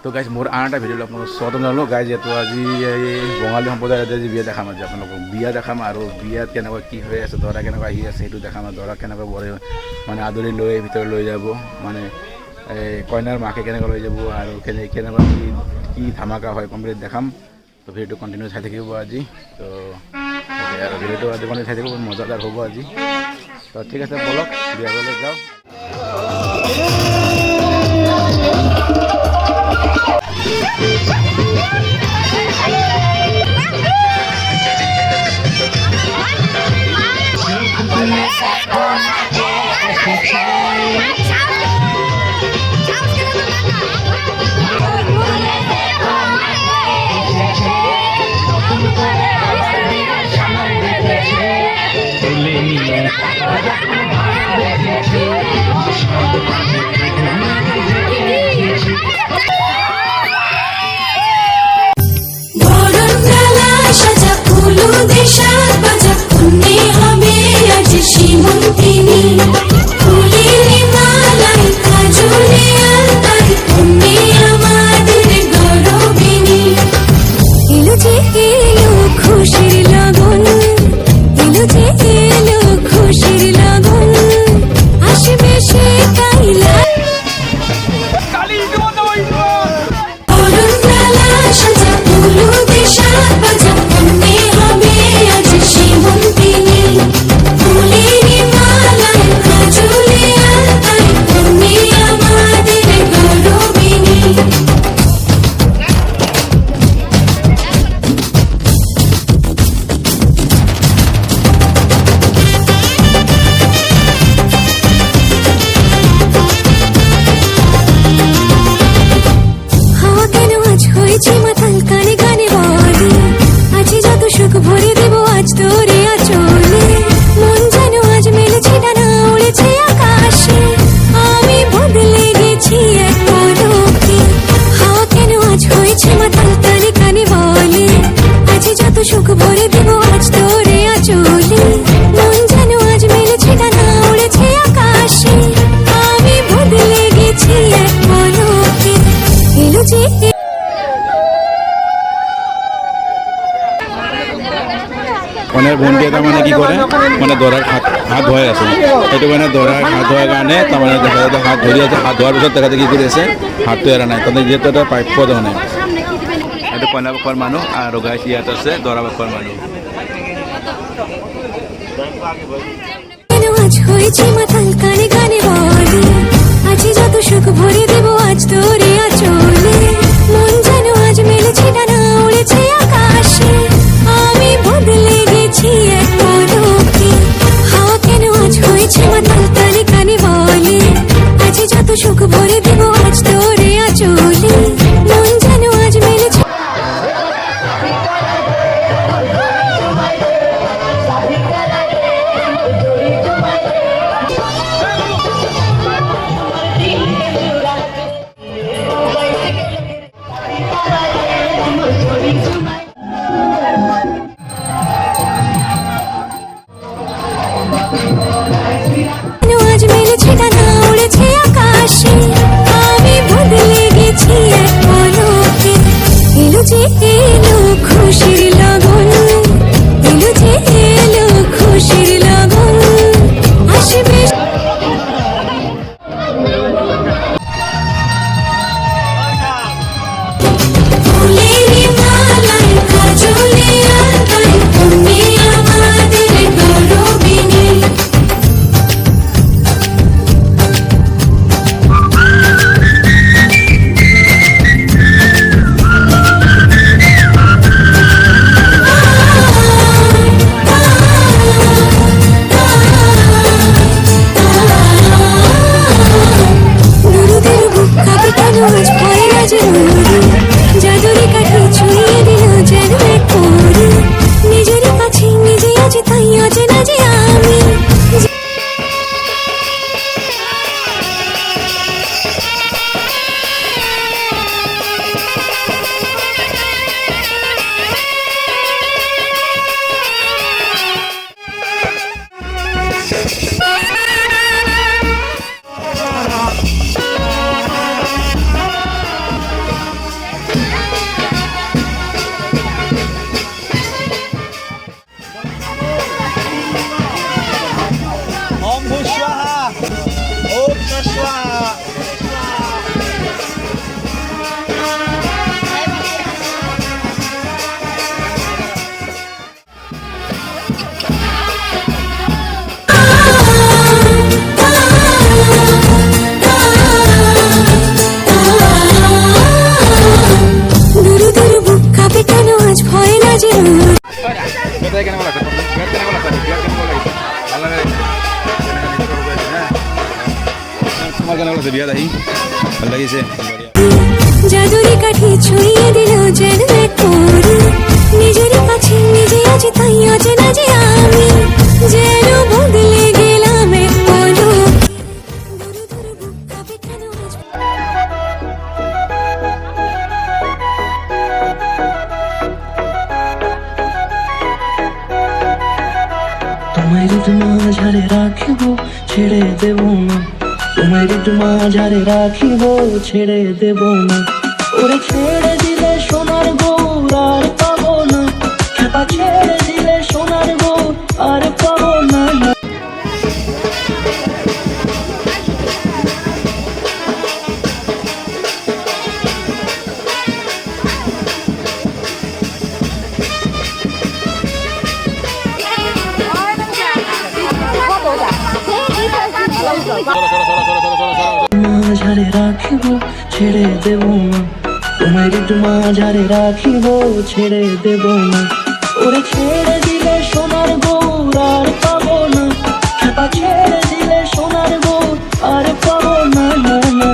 তো গাইজ মোৰ আন এটা ভিডিঅ' আপোনালোকক স্বাগতম জনালোঁ। গাইজ যিহেতু আজি এই বঙালী সম্প্ৰদায়ৰ আজি বিয়া দেখাম, আজি আপোনালোকক বিয়া দেখাম আৰু বিয়াত কেনেকুৱা কি হৈ আছে, দৰা কেনেকুৱা আহি আছে সেইটো দেখাম। দৰা কেনেকুৱা বৰে মানে আদৰি লৈ ভিতৰত লৈ যাব, মানে এই কইনাৰ মাকে কেনেকৈ লৈ যাব আৰু কেনেকুৱা কি ধামাকা হয় কমপ্লিট দেখাম। তো ভিডিঅ'টো কণ্টিনিউ চাই থাকিব আজি। তো আৰু ভিডিঅ'টো আজি মানে চাই থাকিব, মজাদাৰ হ'ব আজি। তো ঠিক আছে, বলক বিয়া ঘৰলৈ যাওঁ। মানে ভণ্টি এটা মানে কি কৰে, মানে দৰাৰ হাত ধুৱাই আছে। সেইটো মানে দৰাৰ হাত ধোৱাৰ কাৰণে তাৰমানে দেখা যায় হাত ধৰি আছে। হাত ধোৱাৰ পিছত তেখেতে কি কৰি আছে, হাতটো এৰা নাই। তাৰমানে যিহেতু এটা প্ৰাপ্য তাৰমানে এইটো কইনা পক্ষৰ মানুহ আৰু গাইছ ইয়াত আছে দৰা পক্ষৰ মানুহ। সুখ ভরে দেব আজ তোরে আচলে, মন যেন আজ মেলেছে। আজ মেলেছে ডানা, উড়েছে আকাশে, আমি বদলে গেছি এক পলকে। এলো যে এলো খুশির লগন, এলো যে এলো খুশির লগন, আসবে ফুলেরি মালায় কাজলে আঁকায়, তুমি আমাদের গৌরবিনী। বিয়াত আহি ভাল লাগিছে জাদুরি কাঠি ছুঁয়ে দিল যেন এক পরি নিজেরই কাছে নিজে আজ তাই অচেনা যে আমি যেন বদলে গেলাম এক পলক দূরে দূরে বুক কাঁপে কেন আজ তোমায় ঋতুমা ঝাড়ে রাখিব ছেড়ে দেব না তোমায় ঋতুমা ঝাড়ে রাখিব ছেড়ে দেব না ওরে ছেড়ে দিলে সোনার গৌর আর পাবো না খেপা ছেড়ে দিলে সোনার গৌর আর পাবো না মাঝারে রাখিব ছেড়ে দেব না তোমায় ঋতুমা ঝাড়ে রাখিব ছেড়ে দেব না ওরে ছেড়ে দিলে সোনার গৌর আর পাবো না খেপা ছেড়ে দিলে সোনার গৌর আর পাবো না না না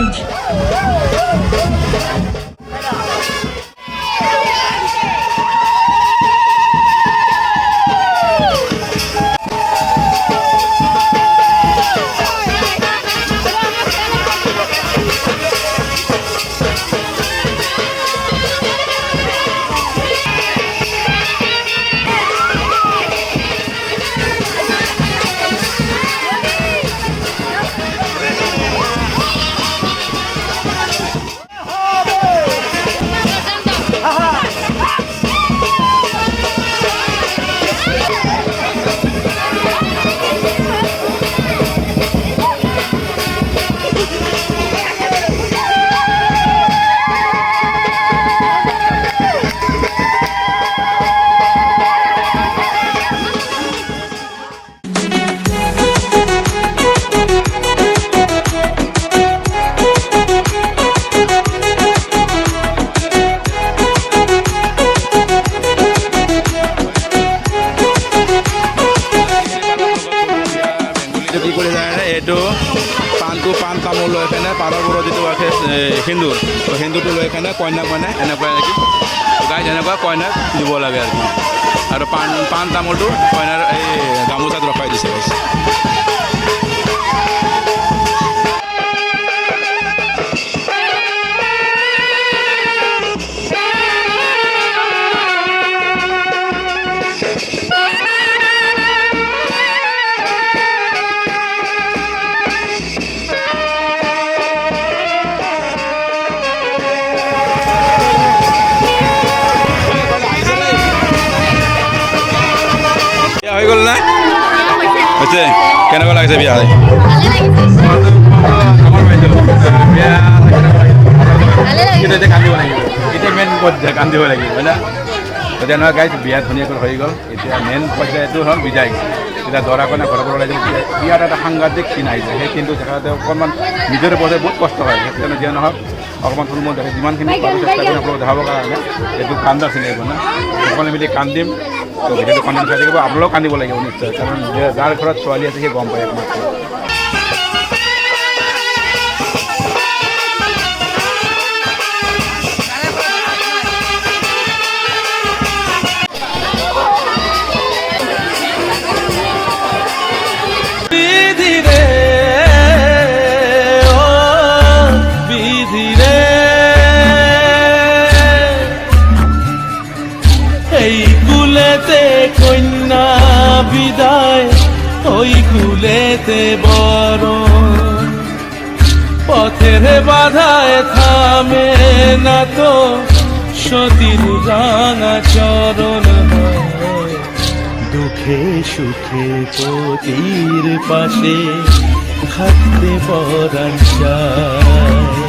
কি কৰি যায় এইটো পাণ তামোল লৈ কেনে পাৰৰ ওপৰত যিটো আছে সেন্দুৰ তো সেন্দুৰটো লৈ কেনে কইনাক মানে এনেকুৱা নেকি গাই যেনেকুৱা কইনাক দিব লাগে আৰু কি আৰু পাণ তামোলটো কইনাৰ এই গামোচাত ৰখাই দিছে হৈ গ'ল না হৈছে কেনেকুৱা লাগিছে বিয়া কান্দিব লাগিব এতিয়া মেইন কান্দিব লাগিব হয় না এতিয়া নহয় গাইজ বিয়া ধুনীয়াকৈ হৈ গ'ল এতিয়া মেইন পৰ্যায়টো হ'ল বিদায় এতিয়া দৰা কইনা ঘৰৰ পৰা ওলাই যাব বিয়াত এটা সাংঘাতিক চিন আহিছে সেই কিন্তু দেখাতে অকণমান নিজৰ পৰ্যায় বহুত কষ্ট হয় সেইকাৰণে যিয়ে নহওক অকণমান থুলমূল দেখে যিমানখিনি পাৰোঁ চেষ্টা কৰিম আপোনালোকক দেখাবৰ কাৰণে এইটো কান্দা চিন আহিব না সকলোৱে মিলি কান্দিম তো ভিডিঅ'টো কণ্টিনিউ চাই থাকিব আপোনালোকেও কান্দিব লাগিব নিশ্চয় কাৰণ যাৰ ঘৰত ছোৱালী আছে সেই গম পায় একমাত্ৰ কন্যা বিদায় ওই কুলেতে বড় পথের বাধায় থামে না তো সতীর রাঙা চরণ দুঃখে সুখে পতির পাশে থাকতে পরাণ চায়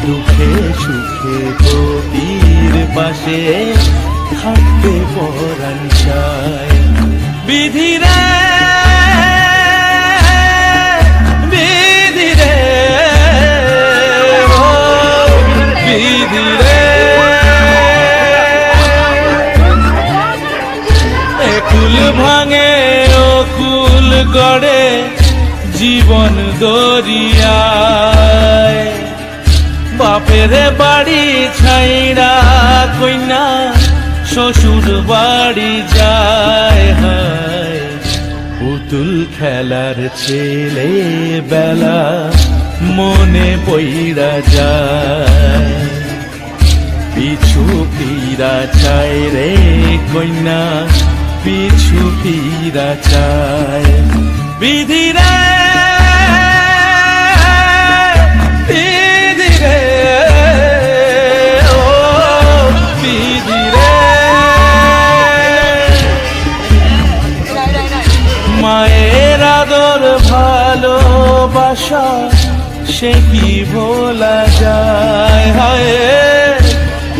দুঃখে সুখে পতির পাশে থাকতে পরাণ চায় বিধিরে বিধিরে ও বিধিরে একুল ভাঙে ও কুল গড়ে জীবন দরিয়া বাপের বাড়ি ছাইরা কইনা শ্বশুর বাড়ি যায় হায় পুতুল খেলার ছেলে বেলা মনে পইরা যায় পিছু ফিরা চায় রে কইনা পিছু ফিরা চায় বিধি রে বিধি রে ও বিধি রে মায়ের আদর ভালোবাসা সে কি ভোলা যায় হায়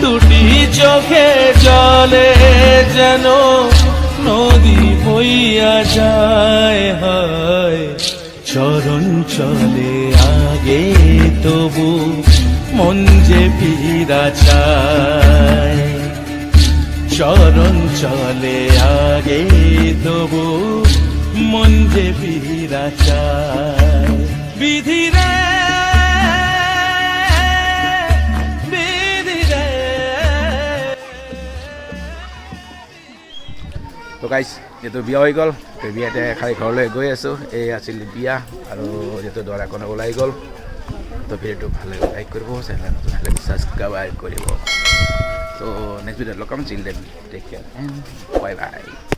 দুটি চোখে জলে যেন নদী বইয়া যায় হায় চরণ চলে আগে তবু মন যে ফিরা চায় চরণ চলে আগে তবু মন যে ফিরা চায় বিধি রে তো গাইজ যিহেতু বিয়া হৈ গ'ল তো বিয়াতে খাই ঘৰলৈ গৈ আছোঁ এই আছিল বিয়া আৰু যিহেতু দৰা কইনা ওলাই গ'ল তো ভিডিঅ'টো ভাল লাগে লাইক কৰিব চেনেল নতুন হ'লে ছাবস্ক্ৰাইব কৰিব তো নেক্সট ভিডিঅ'ত লগ পাম chill then take care and bye by